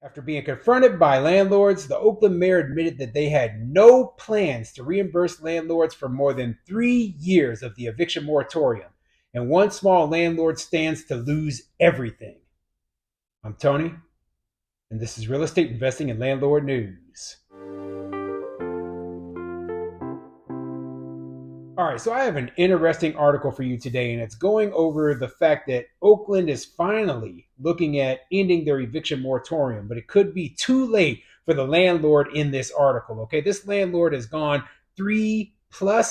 After being confronted by landlords, the Oakland mayor admitted that they had no plans to reimburse landlords for more than 3 years of the eviction moratorium, and one small landlord stands to lose everything. I'm Tony, and this is Real Estate Investing and Landlord News. All right, so I have an interesting article for you today, and it's going over the fact that Oakland is finally looking at ending their eviction moratorium, but it could be too late for the landlord in this article. Okay, this landlord has gone 3+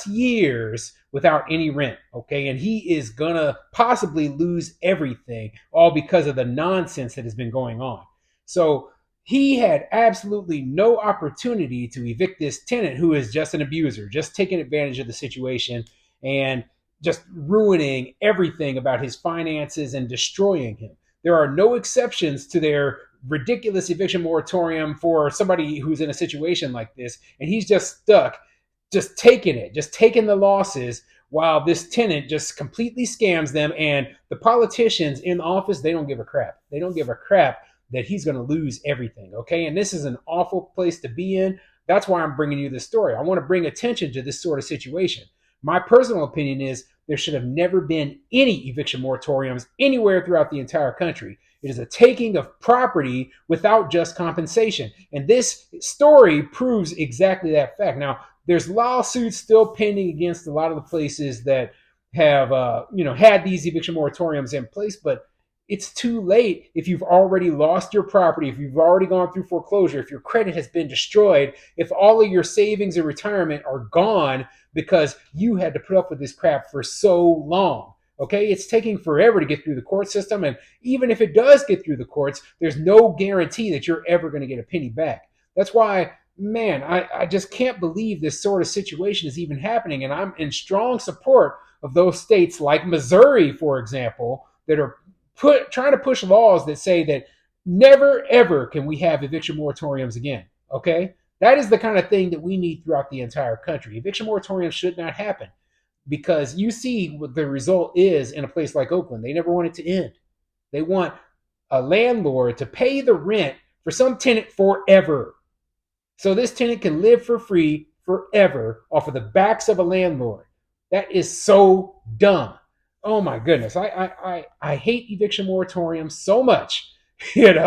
years without any rent. Okay, and he is gonna possibly lose everything, all because of the nonsense that has been going on. So he had absolutely no opportunity to evict this tenant who is just an abuser, just taking advantage of the situation and just ruining everything about his finances and destroying him. There are no exceptions to their ridiculous eviction moratorium for somebody who's in a situation like this, and he's just stuck, just taking the losses while this tenant just completely scams them. And the politicians in office, they don't give a crap. They don't give a crap that he's going to lose everything. Okay. And this is an awful place to be in. That's why I'm bringing you this story. I want to bring attention to this sort of situation. My personal opinion is there should have never been any eviction moratoriums anywhere throughout the entire country. It is a taking of property without just compensation. And this story proves exactly that fact. Now, there's lawsuits still pending against a lot of the places that have had these eviction moratoriums in place, but it's too late if you've already lost your property, if you've already gone through foreclosure, if your credit has been destroyed, if all of your savings and retirement are gone because you had to put up with this crap for so long. Okay, it's taking forever to get through the court system. And even if it does get through the courts, there's no guarantee that you're ever going to get a penny back. That's why, man, I just can't believe this sort of situation is even happening. And I'm in strong support of those states like Missouri, for example, that are trying to push laws that say that never ever can we have eviction moratoriums again. Okay, that is the kind of thing that we need throughout the entire country. Eviction moratoriums should not happen because you see what the result is in a place like Oakland. They never want it to end. They want a landlord to pay the rent for some tenant forever, so this tenant can live for free forever off of the backs of a landlord. That is so dumb. Oh my goodness. I hate eviction moratoriums so much, and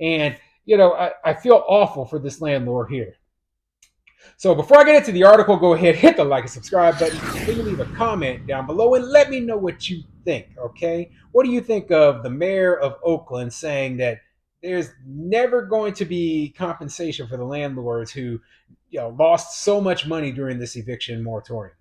I feel awful for this landlord here. So before I get into the article, go ahead, hit the like and subscribe button. Then leave a comment down below and let me know what you think, okay? What do you think of the mayor of Oakland saying that there's never going to be compensation for the landlords who lost so much money during this eviction moratorium?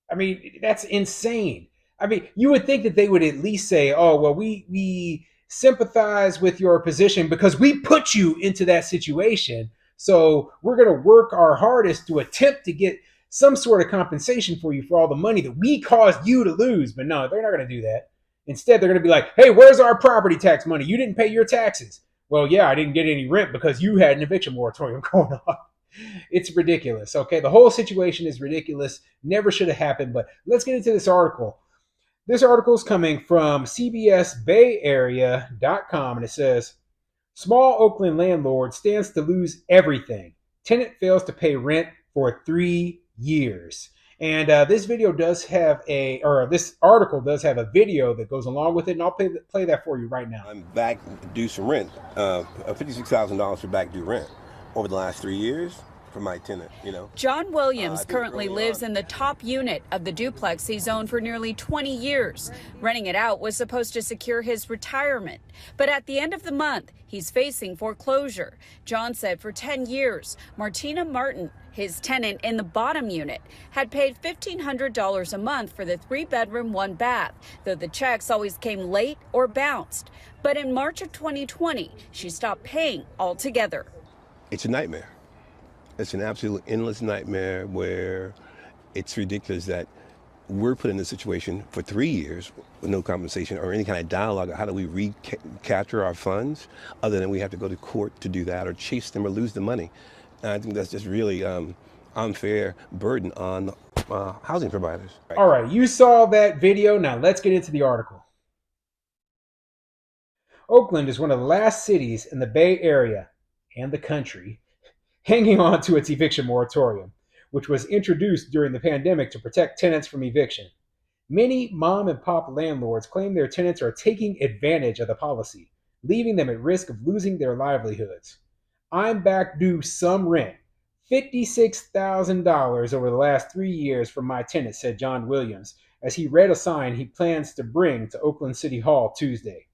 I mean, that's insane. I mean, you would think that they would at least say, "Oh, well, we sympathize with your position because we put you into that situation. So we're going to work our hardest to attempt to get some sort of compensation for you for all the money that we caused you to lose." But no, they're not going to do that. Instead, they're going to be like, "Hey, where's our property tax money? You didn't pay your taxes." Well, yeah, I didn't get any rent because you had an eviction moratorium going on. It's ridiculous. Okay, the whole situation is ridiculous. Never should have happened. But let's get into this article. This article is coming from CBSBayArea.com, and it says, "Small Oakland landlord stands to lose everything. Tenant fails to pay rent for 3 years." And this article does have a video that goes along with it, and I'll play that for you right now. I'm back due some rent, $56,000 for back due rent over the last 3 years for my tenant, John Williams currently lives in the top unit of the duplex he's owned for nearly 20 years. Renting it out was supposed to secure his retirement. But at the end of the month, he's facing foreclosure. John said for 10 years, Martina Martin, his tenant in the bottom unit, had paid $1,500 a month for the 3-bedroom, 1-bath, though the checks always came late or bounced. But in March of 2020, she stopped paying altogether. It's a nightmare. It's an absolute endless nightmare where it's ridiculous that we're put in this situation for 3 years with no compensation or any kind of dialogue. How do we recapture our funds other than we have to go to court to do that or chase them or lose the money? And I think that's just really unfair burden on housing providers. All right, you saw that video. Now let's get into the article. Oakland is one of the last cities in the Bay Area and the country hanging on to its eviction moratorium, which was introduced during the pandemic to protect tenants from eviction. Many mom and pop landlords claim their tenants are taking advantage of the policy, leaving them at risk of losing their livelihoods. I'm back due some rent, $56,000 over the last 3 years from my tenant, said John Williams, as he read a sign he plans to bring to Oakland City Hall Tuesday.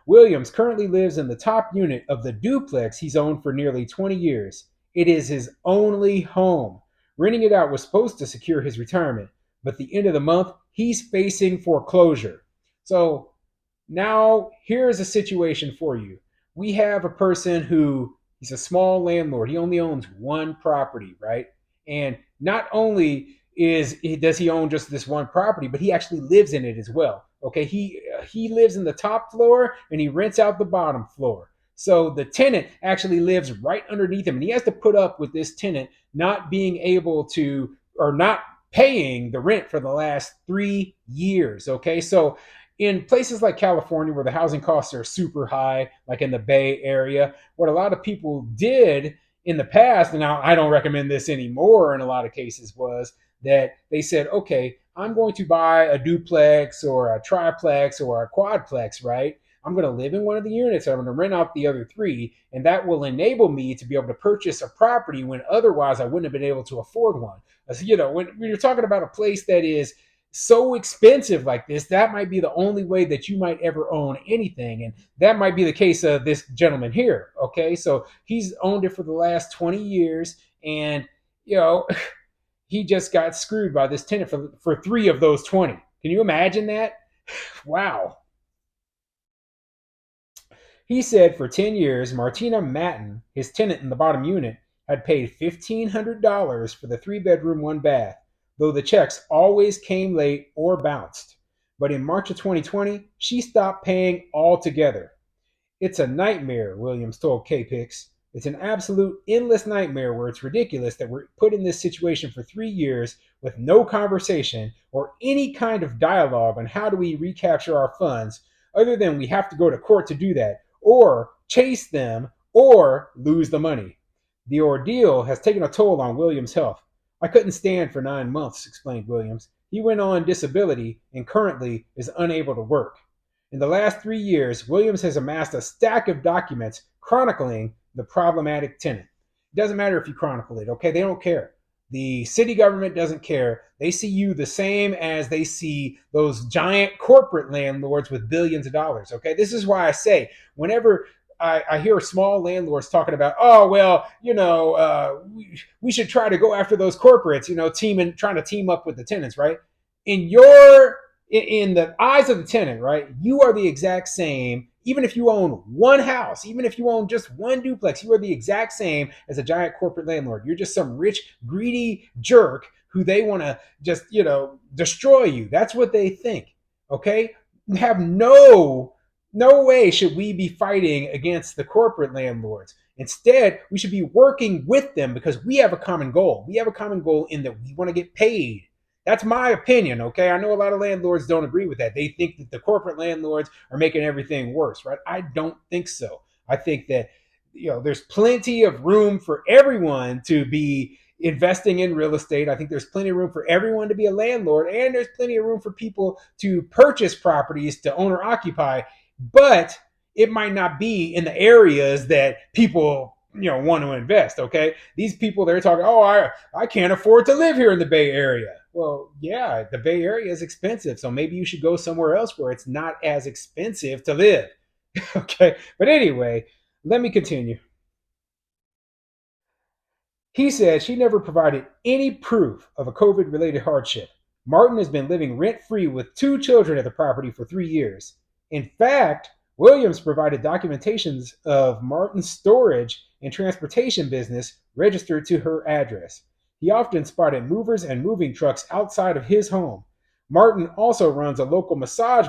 Williams currently lives in the top unit of the duplex he's owned for nearly 20 years. It is his only home. Renting it out was supposed to secure his retirement, but at the end of the month, he's facing foreclosure. So now here's a situation for you. We have a person who he's a small landlord. He only owns one property, right? And not only does he own just this one property, but he actually lives in it as well. Okay, he lives in the top floor and he rents out the bottom floor. So the tenant actually lives right underneath him, and he has to put up with this tenant not being able to, or not paying the rent for the last 3 years. Okay, so in places like California, where the housing costs are super high, like in the Bay Area, what a lot of people did in the past, and now I don't recommend this anymore in a lot of cases, was that they said, okay, I'm going to buy a duplex or a triplex or a quadplex, right? I'm going to live in one of the units. I'm going to rent out the other three, and that will enable me to be able to purchase a property when otherwise I wouldn't have been able to afford one. As you know, when you're talking about a place that is so expensive like this, that might be the only way that you might ever own anything. And that might be the case of this gentleman here. Okay, so he's owned it for the last 20 years, and he just got screwed by this tenant for 3 of those 20. Can you imagine that? Wow. He said for 10 years, Martina Matten, his tenant in the bottom unit, had paid $1,500 for the 3-bedroom, 1-bath, though the checks always came late or bounced. But in March of 2020, she stopped paying altogether. It's a nightmare, Williams told KPIX. It's an absolute endless nightmare where it's ridiculous that we're put in this situation for 3 years with no conversation or any kind of dialogue on how do we recapture our funds, other than we have to go to court to do that, or chase them, or lose the money. The ordeal has taken a toll on Williams' health. I couldn't stand for 9 months, explained Williams. He went on disability and currently is unable to work. In the last 3 years, Williams has amassed a stack of documents chronicling the problematic tenant. It doesn't matter if you chronicle it, okay? They don't care. The city government doesn't care. They see you the same as they see those giant corporate landlords with billions of dollars, okay? This is why I say, whenever I hear small landlords talking about, oh, well, we should try to go after those corporates, trying to team up with the tenants, right? In the eyes of the tenant, right, you are the exact same. Even if you own one house, even if you own just one duplex, you are the exact same as a giant corporate landlord. You're just some rich, greedy jerk who they want to just, destroy you. That's what they think. Okay? Have no way should we be fighting against the corporate landlords. Instead, we should be working with them because we have a common goal. We have a common goal in that we want to get paid. That's my opinion, okay? I know a lot of landlords don't agree with that. They think that the corporate landlords are making everything worse, right? I don't think so. I think that there's plenty of room for everyone to be investing in real estate. I think there's plenty of room for everyone to be a landlord, and there's plenty of room for people to purchase properties to own or occupy, but it might not be in the areas that people want to invest, okay? These people, they're talking, oh, I can't afford to live here in the Bay Area. Well, yeah, the Bay Area is expensive, so maybe you should go somewhere else where it's not as expensive to live. Okay, but anyway, let me continue. He said she never provided any proof of a COVID-related hardship. Martin has been living rent-free with 2 children at the property for 3 years. In fact, Williams provided documentations of Martin's storage and transportation business registered to her address. He often spotted movers and moving trucks outside of his home. Martin also runs a local massage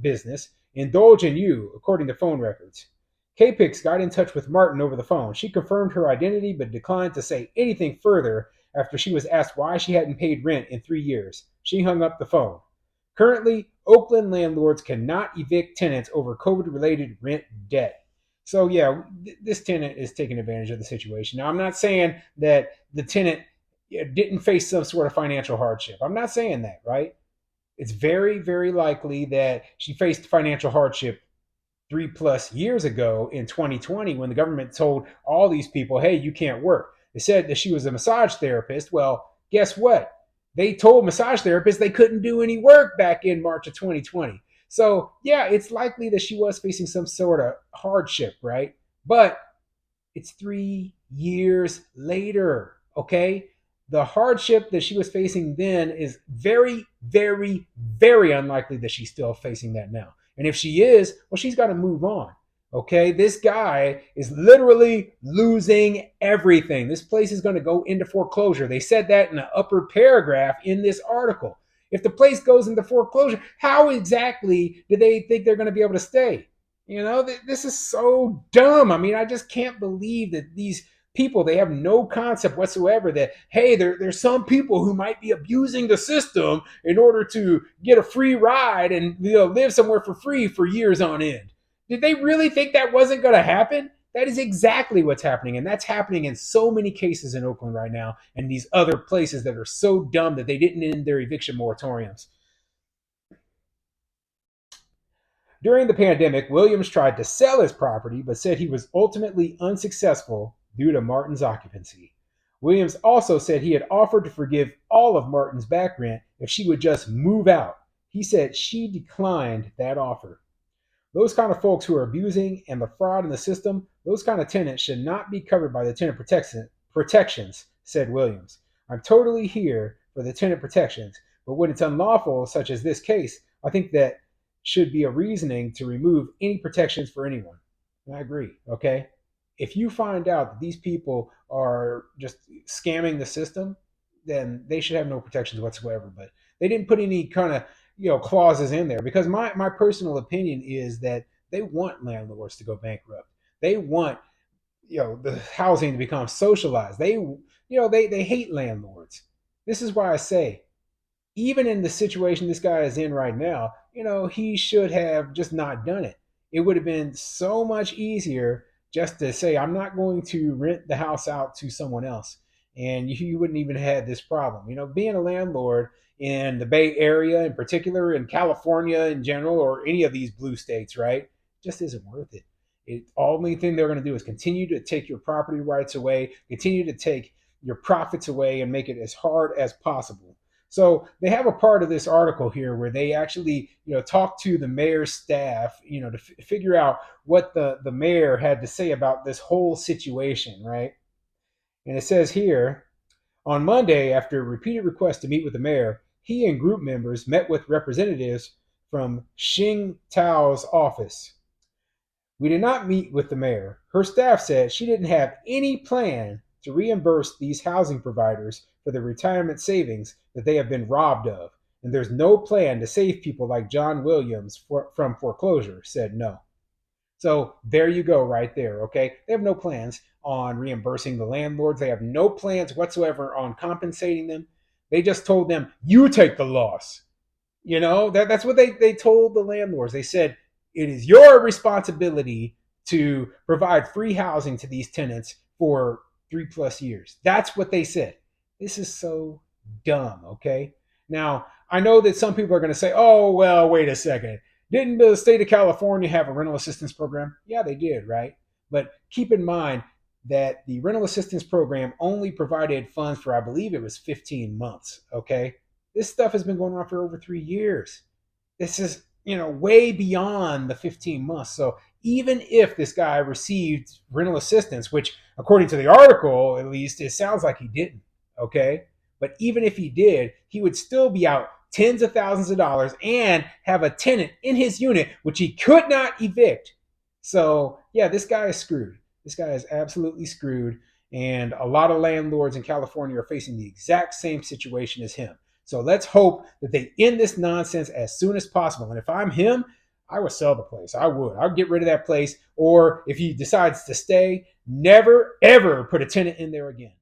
business, Indulge in You, according to phone records. KPIX got in touch with Martin over the phone. She confirmed her identity but declined to say anything further after she was asked why she hadn't paid rent in 3 years. She hung up the phone. Currently, Oakland landlords cannot evict tenants over COVID-related rent debt. So yeah, this tenant is taking advantage of the situation. Now, I'm not saying that the tenant didn't face some sort of financial hardship. I'm not saying that, right? It's very, very likely that she faced financial hardship 3+ years ago in 2020 when the government told all these people, hey, you can't work. They said that she was a massage therapist. Well, guess what? They told massage therapists they couldn't do any work back in March of 2020. So, yeah, it's likely that she was facing some sort of hardship, right? But it's 3 years later, okay? The hardship that she was facing then is very, very, very unlikely that she's still facing that now. And if she is, well, she's got to move on. Okay, this guy is literally losing everything. This place is going to go into foreclosure. They said that in the upper paragraph in this article. If the place goes into foreclosure, how exactly do they think they're going to be able to stay? You know, this is so dumb. I mean, I just can't believe that these people, they have no concept whatsoever that, hey, there's some people who might be abusing the system in order to get a free ride and live somewhere for free for years on end. Did they really think that wasn't going to happen? That is exactly what's happening. And that's happening in so many cases in Oakland right now and these other places that are so dumb that they didn't end their eviction moratoriums. During the pandemic, Williams tried to sell his property but said he was ultimately unsuccessful due to Martin's occupancy. Williams also said he had offered to forgive all of Martin's back rent if she would just move out. He said she declined that offer. Those kind of folks who are abusing and the fraud in the system, those kind of tenants should not be covered by the tenant protections, said Williams. I'm totally here for the tenant protections, but when it's unlawful, such as this case, I think that should be a reasoning to remove any protections for anyone. And I agree, okay? If you find out that these people are just scamming the system, then they should have no protections whatsoever. But they didn't put any kind of clauses in there because my personal opinion is that they want landlords to go bankrupt. They want the housing to become socialized. They hate landlords. This is why I say, even in the situation this guy is in right now, he should have just not done it. It would have been so much easier just to say, I'm not going to rent the house out to someone else. And you wouldn't even have had this problem. Being a landlord in the Bay Area in particular, in California in general, or any of these blue states, right, just isn't worth it. The only thing they're going to do is continue to take your property rights away, continue to take your profits away, and make it as hard as possible. So they have a part of this article here where they actually, talk to the mayor's staff, to figure out what the mayor had to say about this whole situation, right? And it says here, on Monday, after repeated requests to meet with the mayor, he and group members met with representatives from Xing Tao's office. We did not meet with the mayor. Her staff said she didn't have any plan to reimburse these housing providers for the retirement savings that they have been robbed of. And there's no plan to save people like John Williams from foreclosure, said no. So there you go right there, okay? They have no plans on reimbursing the landlords. They have no plans whatsoever on compensating them. They just told them, you take the loss. That's what they told the landlords. They said, it is your responsibility to provide free housing to these tenants for 3+ years. That's what they said. This is so dumb, okay? Now, I know that some people are going to say, oh, well, wait a second. Didn't the state of California have a rental assistance program? Yeah, they did, right? But keep in mind that the rental assistance program only provided funds for, I believe it was 15 months, okay? This stuff has been going on for over 3 years. This is, way beyond the 15 months. So even if this guy received rental assistance, which according to the article, at least, it sounds like he didn't, okay? But even if he did, he would still be out tens of thousands of dollars and have a tenant in his unit, which he could not evict. So yeah, this guy is screwed. This guy is absolutely screwed. And a lot of landlords in California are facing the exact same situation as him. So let's hope that they end this nonsense as soon as possible. And if I'm him, I would sell the place. I would. I'd get rid of that place. Or if he decides to stay, never, ever put a tenant in there again.